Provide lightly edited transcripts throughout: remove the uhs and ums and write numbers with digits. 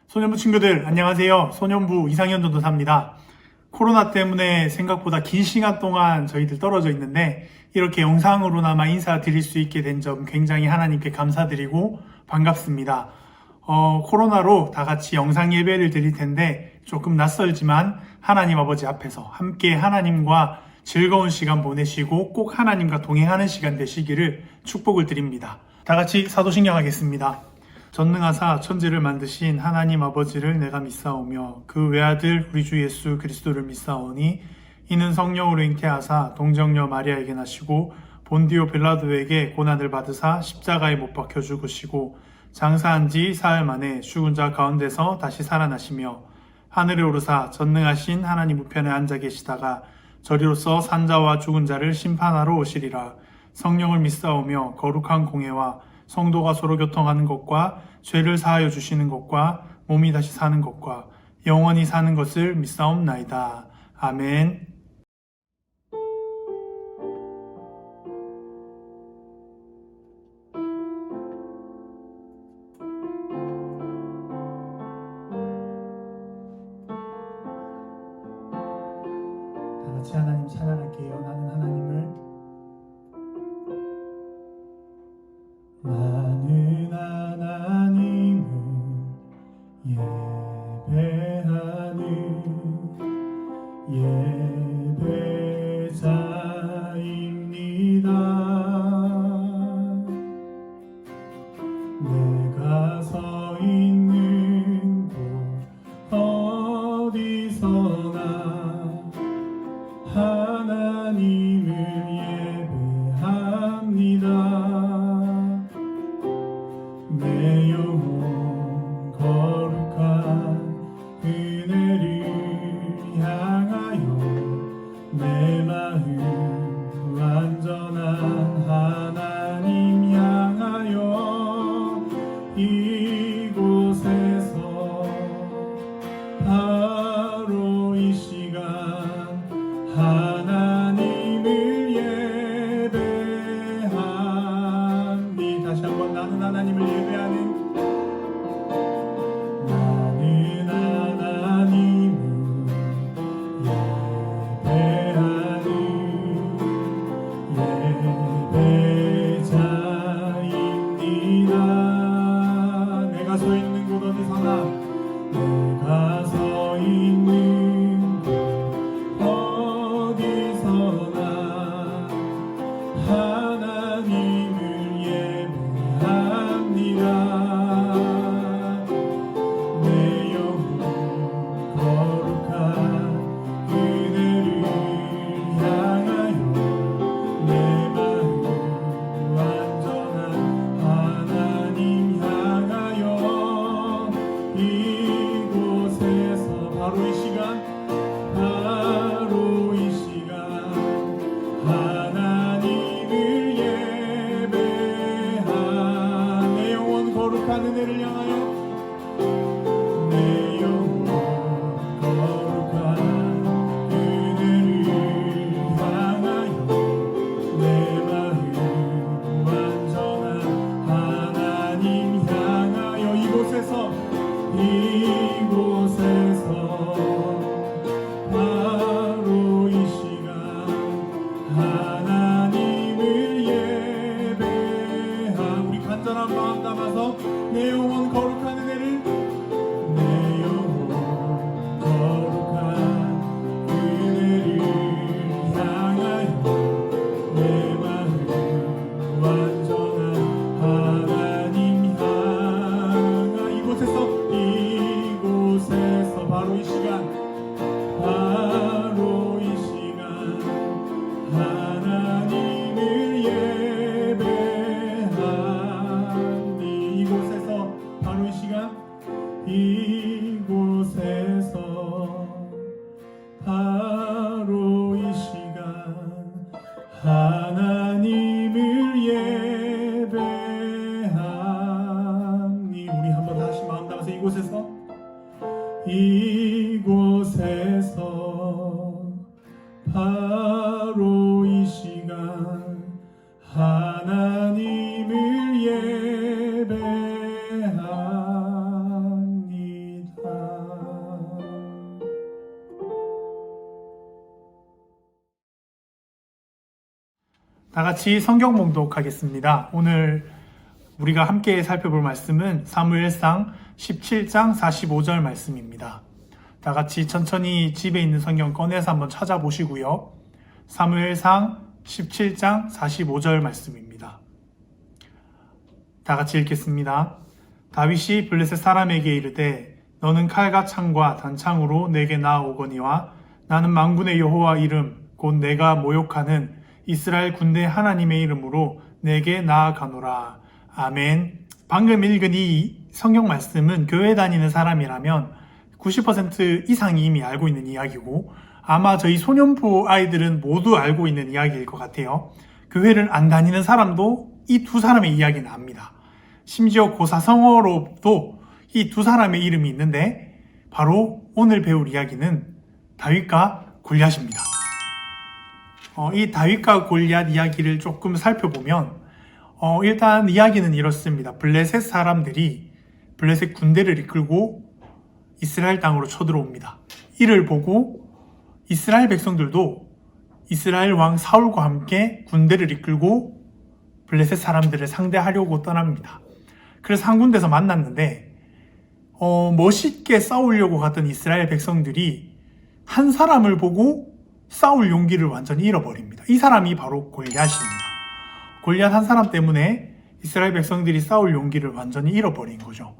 소년부 친구들 안녕하세요. 소년부 이상현 전도사입니다. 코로나 때문에 생각보다 긴 시간 동안 저희들 떨어져 있는데 이렇게 영상으로나마 인사드릴 수 있게 된 점 굉장히 하나님께 감사드리고 반갑습니다. 코로나로 다 같이 영상 예배를 드릴 텐데 조금 낯설지만 하나님 아버지 앞에서 함께 하나님과 즐거운 시간 보내시고 꼭 하나님과 동행하는 시간 되시기를 축복을 드립니다. 다 같이 사도신경 하겠습니다. 전능하사 천지를 만드신 하나님 아버지를 내가 믿사오며 그 외아들 우리 주 예수 그리스도를 믿사오니 이는 성령으로 잉태하사 동정녀 마리아에게 나시고 본디오 빌라도에게 고난을 받으사 십자가에 못 박혀 죽으시고 장사한 지 사흘 만에 죽은 자 가운데서 다시 살아나시며 하늘에 오르사 전능하신 하나님 우편에 앉아 계시다가 저리로서 산자와 죽은 자를 심판하러 오시리라. 성령을 믿사오며 거룩한 공회와 성도가 서로 교통하는 것과 죄를 사하여 주시는 것과 몸이 다시 사는 것과 영원히 사는 것을 믿사옵나이다. 아멘. 다 같이 하나님 찬양할게요. 나는 하나님을 예배자입니다. 내가 서 있는 곳 어디서나 하나님을 예배합니다. 내 영혼 거룩한 은혜를 향하여 내 마음 완전한 하나님 향하여 이곳에서 바로 이 시간 하나님을 예배합니다. 다시 한번 나는 하나님을 예배하는 내가 서 있는 곳 어디서나 내가 서 있는 곳 어디서나 하나님을 예배합니다. 내 영혼 거룩한 은혜를 향하여 내 마음 완전한 하나님 향하여 이곳에서 바로 이 시간 하나님을 예배한 내 영혼 거룩한 은혜를 향하여 내 영혼 거룩한 은혜를 향하여 내 마음 완전한 하나님 향하여 이곳에서 바로 이 시간 하나님을 예배한 우리 간절한 마음 담아서 내 영혼 거룩한 은혜를 내 영혼 거룩한 은혜를 향하여 내 마음 완전한 하나님 향하 이곳에서 바로 이 시간 하나님을 예배하니 이곳에서 바로 이 시간 하나님을 예배하니 우리 한번 다시 마음 담아서 이곳에서 다 같이 성경 봉독하겠습니다. 오늘 우리가 함께 살펴볼 말씀은 사무엘상 17장 45절 말씀입니다. 다 같이 천천히 집에 있는 성경 꺼내서 한번 찾아보시고요. 사무엘상 17장 45절 말씀입니다. 다 같이 읽겠습니다. 다윗이 블레셋 사람에게 이르되 너는 칼과 창과 단창으로 내게 나아오거니와 나는 만군의 여호와 이름 곧 내가 모욕하는 이스라엘 군대 하나님의 이름으로 내게 나아가노라. 아멘. 방금 읽은 이 성경 말씀은 교회 다니는 사람이라면 90% 이상이 이미 알고 있는 이야기고 아마 저희 소년부 아이들은 모두 알고 있는 이야기일 것 같아요. 교회를 안 다니는 사람도 이 두 사람의 이야기는 압니다. 심지어 고사성어로도 이 두 사람의 이름이 있는데 바로 오늘 배울 이야기는 다윗과 골리앗입니다. 이 다윗과 골리앗 이야기를 조금 살펴보면 일단 이야기는 이렇습니다. 블레셋 사람들이 블레셋 군대를 이끌고 이스라엘 땅으로 쳐들어옵니다. 이를 보고 이스라엘 백성들도 이스라엘 왕 사울과 함께 군대를 이끌고 블레셋 사람들을 상대하려고 떠납니다. 그래서 한 군데서 만났는데 멋있게 싸우려고 갔던 이스라엘 백성들이 한 사람을 보고 싸울 용기를 완전히 잃어버립니다. 이 사람이 바로 골리앗입니다. 골리앗 한 사람 때문에 이스라엘 백성들이 싸울 용기를 완전히 잃어버린 거죠.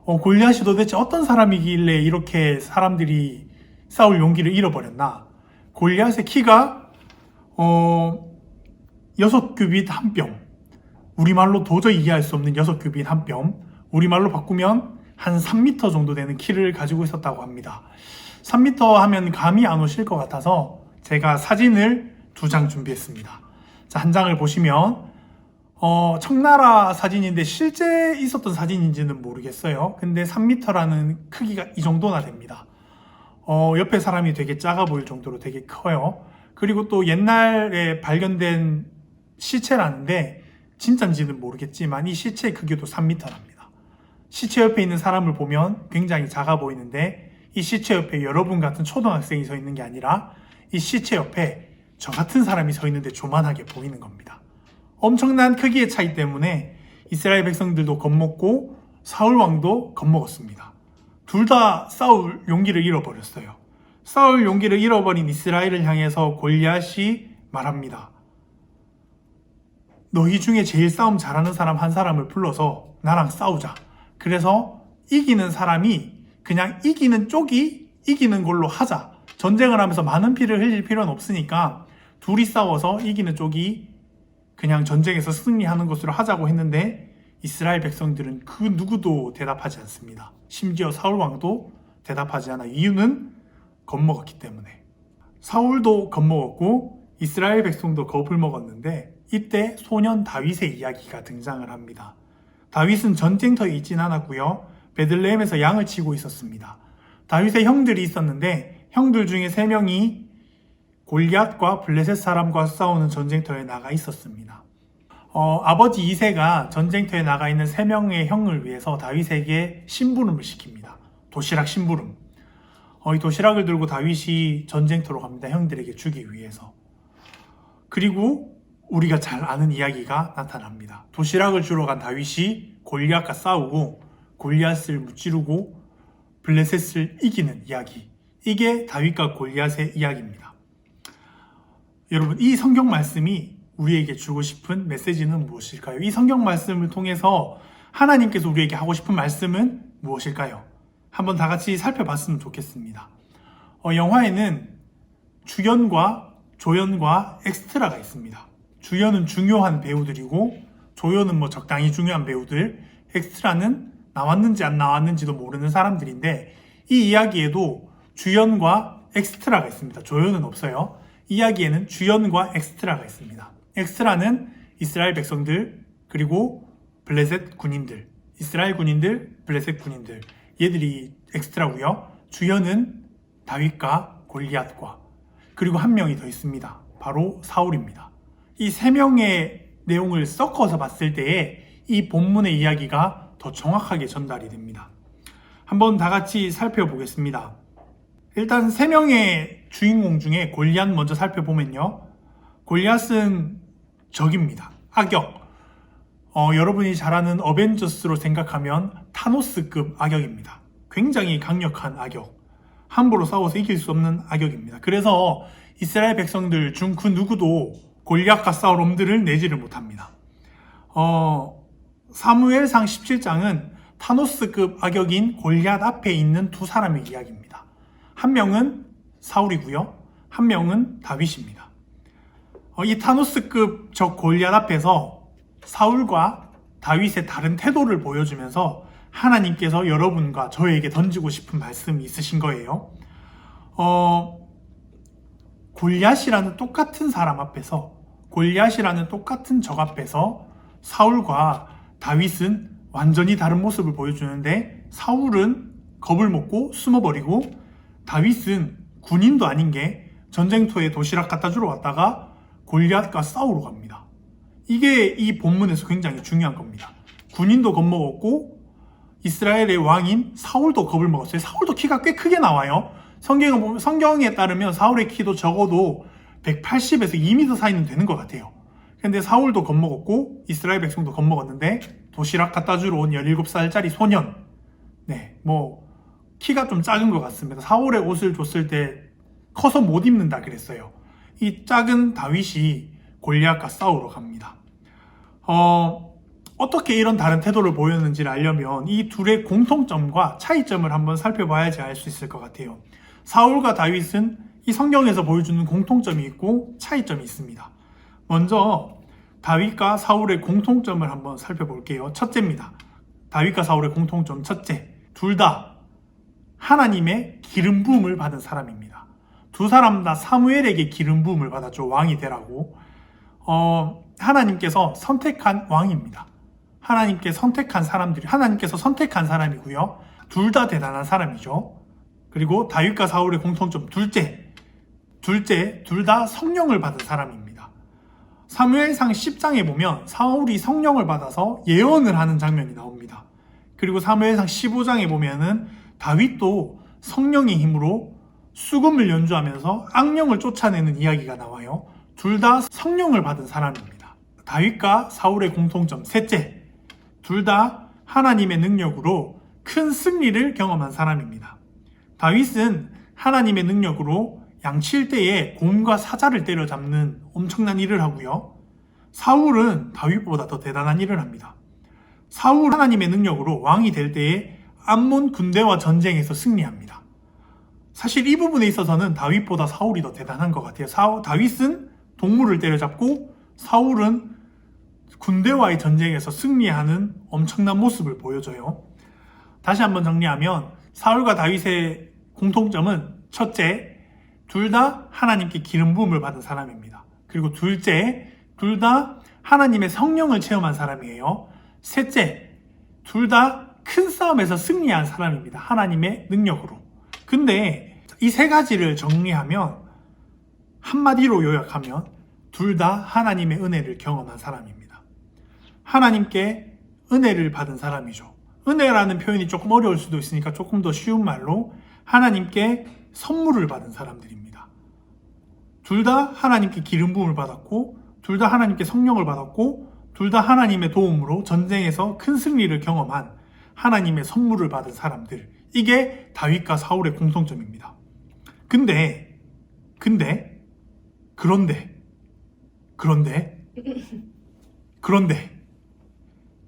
골리앗이 도대체 어떤 사람이길래 이렇게 사람들이 싸울 용기를 잃어버렸나? 골리앗의 키가 6규빗 한 뼘, 우리말로 도저히 이해할 수 없는 6규빗 한 뼘, 우리말로 바꾸면 한 3m 정도 되는 키를 가지고 있었다고 합니다. 3m 하면 감이 안 오실 것 같아서 제가 사진을 2장 준비했습니다. 자, 한 장을 보시면 청나라 사진인데 실제 있었던 사진인지는 모르겠어요. 근데 3m라는 크기가 이 정도나 됩니다. 옆에 사람이 되게 작아 보일 정도로 되게 커요. 그리고 또 옛날에 발견된 시체라는데 진짜인지는 모르겠지만 이 시체의 크기도 3m랍니다. 시체 옆에 있는 사람을 보면 굉장히 작아 보이는데 이 시체 옆에 여러분 같은 초등학생이 서 있는 게 아니라 이 시체 옆에 저 같은 사람이 서 있는데 조만하게 보이는 겁니다. 엄청난 크기의 차이 때문에 이스라엘 백성들도 겁먹고 사울 왕도 겁먹었습니다. 둘 다 싸울 용기를 잃어버렸어요. 싸울 용기를 잃어버린 이스라엘을 향해서 골리앗이 말합니다. 너희 중에 제일 싸움 잘하는 사람 한 사람을 불러서 나랑 싸우자. 그래서 이기는 사람이 그냥 이기는 쪽이 이기는 걸로 하자. 전쟁을 하면서 많은 피를 흘릴 필요는 없으니까 둘이 싸워서 이기는 쪽이 그냥 전쟁에서 승리하는 것으로 하자고 했는데 이스라엘 백성들은 그 누구도 대답하지 않습니다. 심지어 사울 왕도 대답하지 않아. 이유는 겁먹었기 때문에. 사울도 겁먹었고 이스라엘 백성도 겁을 먹었는데 이때 소년 다윗의 이야기가 등장을 합니다. 다윗은 전쟁터에 있진 않았고요. 베들레헴에서 양을 치고 있었습니다. 다윗의 형들이 있었는데 형들 중에 3명이 골리앗과 블레셋 사람과 싸우는 전쟁터에 나가 있었습니다. 아버지 이새가 전쟁터에 나가 있는 3명의 형을 위해서 다윗에게 심부름을 시킵니다. 도시락 심부름. 이 도시락을 들고 다윗이 전쟁터로 갑니다. 형들에게 주기 위해서. 그리고 우리가 잘 아는 이야기가 나타납니다. 도시락을 주러 간 다윗이 골리앗과 싸우고 골리앗을 무찌르고 블레셋을 이기는 이야기. 이게 다윗과 골리앗의 이야기입니다. 여러분, 이 성경 말씀이 우리에게 주고 싶은 메시지는 무엇일까요? 이 성경 말씀을 통해서 하나님께서 우리에게 하고 싶은 말씀은 무엇일까요? 한번 다 같이 살펴봤으면 좋겠습니다. 영화에는 주연과 조연과 엑스트라가 있습니다. 주연은 중요한 배우들이고 조연은 적당히 중요한 배우들, 엑스트라는 나왔는지 안 나왔는지도 모르는 사람들인데 이 이야기에도 주연과 엑스트라가 있습니다. 조연은 없어요. 이야기에는 주연과 엑스트라가 있습니다. 엑스트라는 이스라엘 백성들 그리고 블레셋 군인들, 이스라엘 군인들, 블레셋 군인들, 얘들이 엑스트라고요. 주연은 다윗과 골리앗과 그리고 한 명이 더 있습니다. 바로 사울입니다. 이 3명의 내용을 섞어서 봤을 때에 이 본문의 이야기가 더 정확하게 전달이 됩니다. 한번 다 같이 살펴보겠습니다. 일단 3명의 주인공 중에 골리앗 먼저 살펴보면요. 골리앗은 적입니다. 악역. 여러분이 잘 아는 어벤져스로 생각하면 타노스급 악역입니다. 굉장히 강력한 악역. 함부로 싸워서 이길 수 없는 악역입니다. 그래서 이스라엘 백성들 중 그 누구도 골리앗과 싸울 놈들을 내지를 못합니다. 사무엘상 17장은 타노스급 악역인 골리앗 앞에 있는 두 사람의 이야기입니다. 한 명은 사울이고요. 한 명은 다윗입니다. 이 타노스급 적 골리앗 앞에서 사울과 다윗의 다른 태도를 보여주면서 하나님께서 여러분과 저에게 던지고 싶은 말씀이 있으신 거예요. 골리앗이라는 똑같은 사람 앞에서, 골리앗이라는 똑같은 적 앞에서 사울과 다윗은 완전히 다른 모습을 보여주는데, 사울은 겁을 먹고 숨어버리고 다윗은 군인도 아닌 게 전쟁터에 도시락 갖다 주러 왔다가 골리앗과 싸우러 갑니다. 이게 이 본문에서 굉장히 중요한 겁니다. 군인도 겁먹었고 이스라엘의 왕인 사울도 겁을 먹었어요. 사울도 키가 꽤 크게 나와요. 성경에 따르면 사울의 키도 적어도 180에서 2m 사이는 되는 것 같아요. 근데 사울도 겁먹었고 이스라엘 백성도 겁먹었는데 도시락 갖다 주러 온 17살짜리 소년, 키가 좀 작은 것 같습니다. 사울의 옷을 줬을 때 커서 못 입는다 그랬어요. 이 작은 다윗이 골리앗과 싸우러 갑니다. 어떻게 이런 다른 태도를 보였는지를 알려면 이 둘의 공통점과 차이점을 한번 살펴봐야지 알 수 있을 것 같아요. 사울과 다윗은 이 성경에서 보여주는 공통점이 있고 차이점이 있습니다. 먼저 다윗과 사울의 공통점을 한번 살펴볼게요. 첫째입니다. 다윗과 사울의 공통점 첫째, 둘 다 하나님의 기름 부음을 받은 사람입니다. 두 사람 다 사무엘에게 기름 부음을 받았죠. 왕이 되라고. 하나님께서 선택한 왕입니다. 하나님께서 선택한 사람이고요. 둘 다 대단한 사람이죠. 그리고 다윗과 사울의 공통점 둘째, 둘 다 성령을 받은 사람입니다. 사무엘상 10장에 보면 사울이 성령을 받아서 예언을 하는 장면이 나옵니다. 그리고 사무엘상 15장에 보면은 다윗도 성령의 힘으로 수금을 연주하면서 악령을 쫓아내는 이야기가 나와요. 둘 다 성령을 받은 사람입니다. 다윗과 사울의 공통점 셋째, 둘 다 하나님의 능력으로 큰 승리를 경험한 사람입니다. 다윗은 하나님의 능력으로 양칠 때에 곰과 사자를 때려잡는 엄청난 일을 하고요. 사울은 다윗보다 더 대단한 일을 합니다. 사울 하나님의 능력으로 왕이 될 때에 암몬 군대와 전쟁에서 승리합니다. 사실 이 부분에 있어서는 다윗보다 사울이 더 대단한 것 같아요. 다윗은 동물을 때려잡고 사울은 군대와의 전쟁에서 승리하는 엄청난 모습을 보여줘요. 다시 한번 정리하면 사울과 다윗의 공통점은 첫째, 둘 다 하나님께 기름 부음을 받은 사람입니다. 그리고 둘째, 둘 다 하나님의 성령을 체험한 사람이에요. 셋째, 둘 다 큰 싸움에서 승리한 사람입니다. 하나님의 능력으로. 근데 이 세 가지를 정리하면, 한마디로 요약하면 둘 다 하나님의 은혜를 경험한 사람입니다. 하나님께 은혜를 받은 사람이죠. 은혜라는 표현이 조금 어려울 수도 있으니까 조금 더 쉬운 말로 하나님께 선물을 받은 사람들입니다. 둘 다 하나님께 기름 부음을 받았고, 둘 다 하나님께 성령을 받았고, 둘 다 하나님의 도움으로 전쟁에서 큰 승리를 경험한 하나님의 선물을 받은 사람들. 이게 다윗과 사울의 공통점입니다. 그런데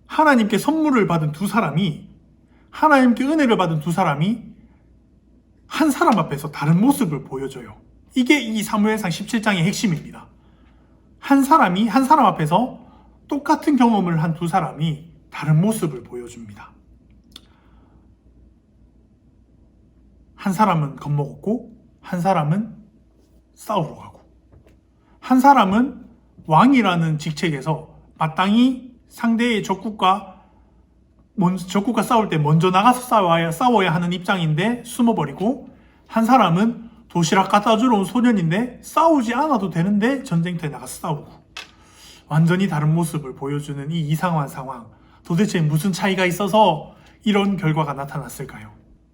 하나님께 선물을 받은 두 사람이, 하나님께 은혜를 받은 두 사람이 한 사람 앞에서 다른 모습을 보여줘요. 이게 이 사무엘상 17장의 핵심입니다. 한 사람 앞에서 똑같은 경험을 한 두 사람이 다른 모습을 보여줍니다. 한 사람은 겁먹었고 한 사람은 싸우러 가고, 한 사람은 왕이라는 직책에서 마땅히 상대의 적국과 싸울 때 먼저 나가서 싸워야 하는 입장인데 숨어버리고, 한 사람은 도시락 갖다 주러 온 소년인데 싸우지 않아도 되는데 전쟁터에 나가서 싸우고, 완전히 다른 모습을 보여주는 이 이상한 상황. 도대체 무슨 차이가 있어서 이런 결과가 나타났을까요?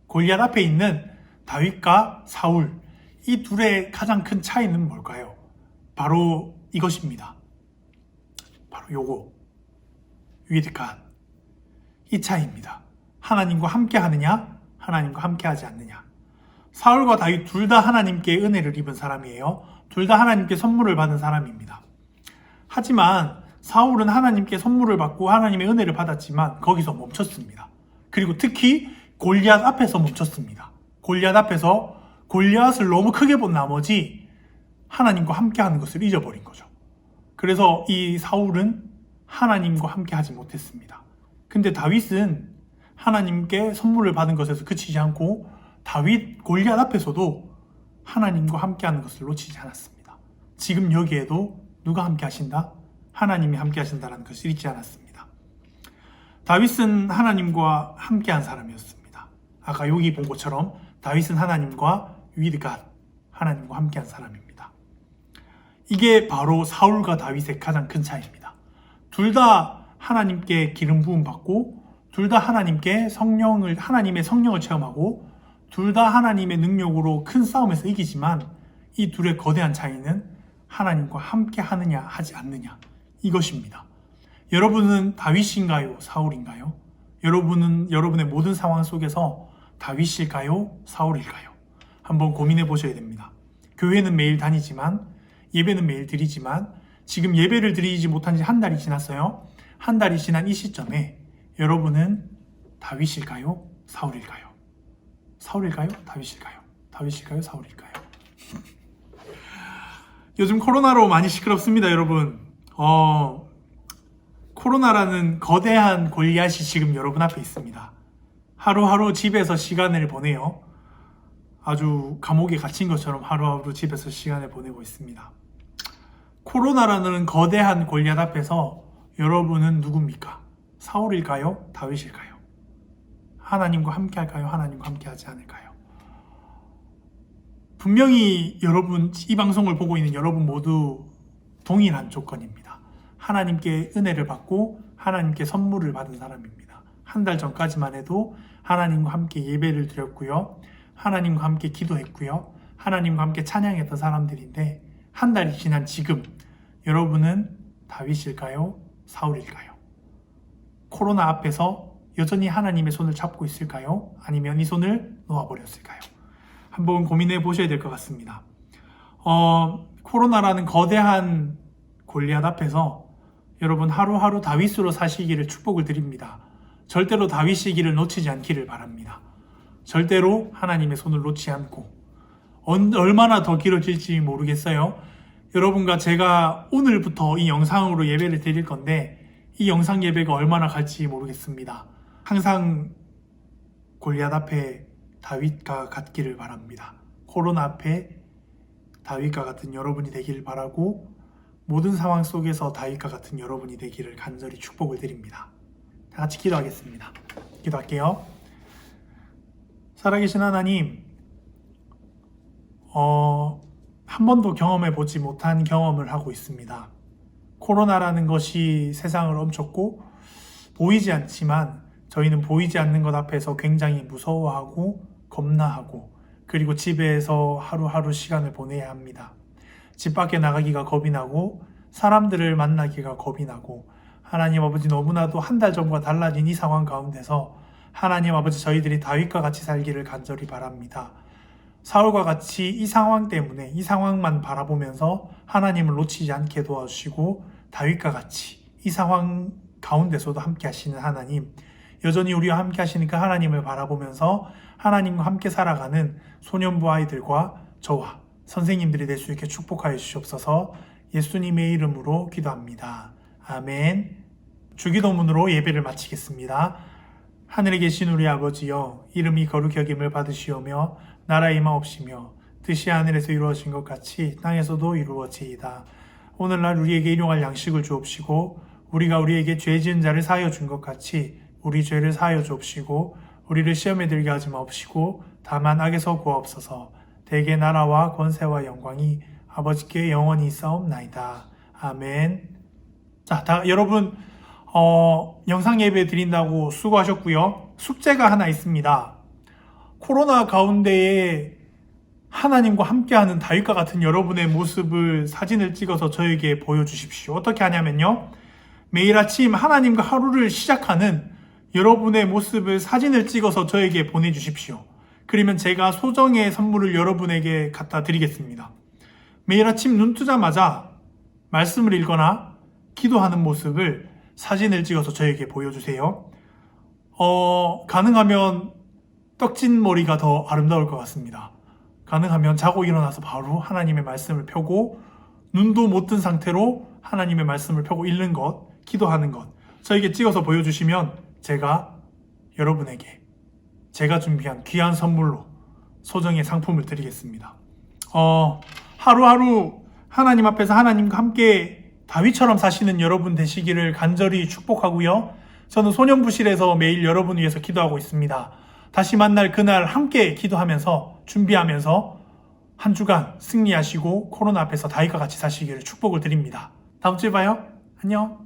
골리앗 앞에 있는 다윗과 사울, 이 둘의 가장 큰 차이는 뭘까요? 바로 이것입니다. 바로 요거 with God. 이 차이입니다. 하나님과 함께 하느냐, 하나님과 함께 하지 않느냐. 사울과 다윗 둘 다 하나님께 은혜를 입은 사람이에요. 둘 다 하나님께 선물을 받은 사람입니다. 하지만 사울은 하나님께 선물을 받고 하나님의 은혜를 받았지만 거기서 멈췄습니다. 그리고 특히 골리앗 앞에서 멈췄습니다. 골리앗 앞에서 골리앗을 너무 크게 본 나머지 하나님과 함께 하는 것을 잊어버린 거죠. 그래서 이 사울은 하나님과 함께 하지 못했습니다. 근데 다윗은 하나님께 선물을 받은 것에서 그치지 않고 다윗 골리앗 앞에서도 하나님과 함께 하는 것을 놓치지 않았습니다. 지금 여기에도 누가 함께 하신다? 하나님이 함께 하신다는 것을 잊지 않았습니다. 다윗은 하나님과 함께 한 사람이었습니다. 아까 여기 본 것처럼 다윗은 하나님과 with God, 하나님과 함께 한 사람입니다. 이게 바로 사울과 다윗의 가장 큰 차이입니다. 둘 다 하나님께 기름 부음 받고 둘 다 하나님의 성령을 체험하고 둘 다 하나님의 능력으로 큰 싸움에서 이기지만 이 둘의 거대한 차이는 하나님과 함께 하느냐 하지 않느냐 이것입니다. 여러분은 다윗인가요? 사울인가요? 여러분은 여러분의 모든 상황 속에서 다윗일까요? 사울일까요? 한번 고민해 보셔야 됩니다. 교회는 매일 다니지만 예배는 매일 드리지만 지금 예배를 드리지 못한 지 한 달이 지났어요. 한 달이 지난 이 시점에 여러분은 다윗일까요? 사울일까요? 사울일까요? 다윗일까요? 다윗일까요? 사울일까요? 요즘 코로나로 많이 시끄럽습니다, 여러분. 코로나라는 거대한 골리앗이 지금 여러분 앞에 있습니다. 하루하루 집에서 시간을 보내요. 아주 감옥에 갇힌 것처럼 하루하루 집에서 시간을 보내고 있습니다. 코로나라는 거대한 골리앗 앞에서 여러분은 누굽니까? 사울일까요? 다윗일까요? 하나님과 함께 할까요? 하나님과 함께 하지 않을까요? 분명히 여러분, 이 방송을 보고 있는 여러분 모두 동일한 조건입니다. 하나님께 은혜를 받고 하나님께 선물을 받은 사람입니다. 한 달 전까지만 해도 하나님과 함께 예배를 드렸고요. 하나님과 함께 기도했고요. 하나님과 함께 찬양했던 사람들인데 한 달이 지난 지금 여러분은 다윗일까요? 사울일까요? 코로나 앞에서 여전히 하나님의 손을 잡고 있을까요? 아니면 이 손을 놓아버렸을까요? 한번 고민해 보셔야 될 것 같습니다. 코로나라는 거대한 골리앗 앞에서 여러분 하루하루 다윗으로 사시기를 축복을 드립니다. 절대로 다윗의 길을 놓치지 않기를 바랍니다. 절대로 하나님의 손을 놓지 않고 얼마나 더 길어질지 모르겠어요. 여러분과 제가 오늘부터 이 영상으로 예배를 드릴 건데 이 영상 예배가 얼마나 갈지 모르겠습니다. 항상 골리앗 앞에 다윗과 같기를 바랍니다. 코로나 앞에 다윗과 같은 여러분이 되기를 바라고 모든 상황 속에서 다윗과 같은 여러분이 되기를 간절히 축복을 드립니다. 다 같이 기도하겠습니다. 기도할게요. 살아계신 하나님, 한 번도 경험해 보지 못한 경험을 하고 있습니다. 코로나라는 것이 세상을 엄쳤고 보이지 않지만 저희는 보이지 않는 것 앞에서 굉장히 무서워하고 겁나하고 그리고 집에서 하루하루 시간을 보내야 합니다. 집 밖에 나가기가 겁이 나고 사람들을 만나기가 겁이 나고 하나님 아버지 너무나도 한 달 전과 달라진 이 상황 가운데서 하나님 아버지 저희들이 다윗과 같이 살기를 간절히 바랍니다. 사울과 같이 이 상황 때문에 이 상황만 바라보면서 하나님을 놓치지 않게 도와주시고 다윗과 같이 이 상황 가운데서도 함께 하시는 하나님, 여전히 우리와 함께 하시는 그 하나님을 바라보면서 하나님과 함께 살아가는 소년부 아이들과 저와 선생님들이 될 수 있게 축복하여 주시옵소서. 예수님의 이름으로 기도합니다. 아멘. 주기도문으로 예배를 마치겠습니다. 하늘에 계신 우리 아버지여, 이름이 거룩히 여김을 받으시오며 나라의 임하옵시며 뜻이 하늘에서 이루어진 것 같이 땅에서도 이루어지이다. 오늘날 우리에게 일용할 양식을 주옵시고 우리가 우리에게 죄 지은 자를 사하여 준 것 같이 우리 죄를 사하여 주옵시고 우리를 시험에 들게 하지 마옵시고 다만 악에서 구하옵소서. 대개 나라와 권세와 영광이 아버지께 영원히 있사옵나이다. 아멘. 자, 여러분 영상 예배 드린다고 수고하셨고요. 숙제가 하나 있습니다. 코로나 가운데에 하나님과 함께하는 다윗과 같은 여러분의 모습을 사진을 찍어서 저에게 보여주십시오. 어떻게 하냐면요. 매일 아침 하나님과 하루를 시작하는 여러분의 모습을 사진을 찍어서 저에게 보내주십시오. 그러면 제가 소정의 선물을 여러분에게 갖다 드리겠습니다. 매일 아침 눈 뜨자마자 말씀을 읽거나 기도하는 모습을 사진을 찍어서 저에게 보여주세요. 가능하면 떡진 머리가 더 아름다울 것 같습니다. 가능하면 자고 일어나서 바로 하나님의 말씀을 펴고 눈도 못 뜬 상태로 하나님의 말씀을 펴고 읽는 것, 기도하는 것 저에게 찍어서 보여주시면 제가 여러분에게 제가 준비한 귀한 선물로 소정의 상품을 드리겠습니다. 하루하루 하나님 앞에서 하나님과 함께 다윗처럼 사시는 여러분 되시기를 간절히 축복하고요. 저는 소년부실에서 매일 여러분 위해서 기도하고 있습니다. 다시 만날 그날 함께 기도하면서 준비하면서 한 주간 승리하시고 코로나 앞에서 다윗과 같이 사시기를 축복을 드립니다. 다음 주에 봐요. 안녕.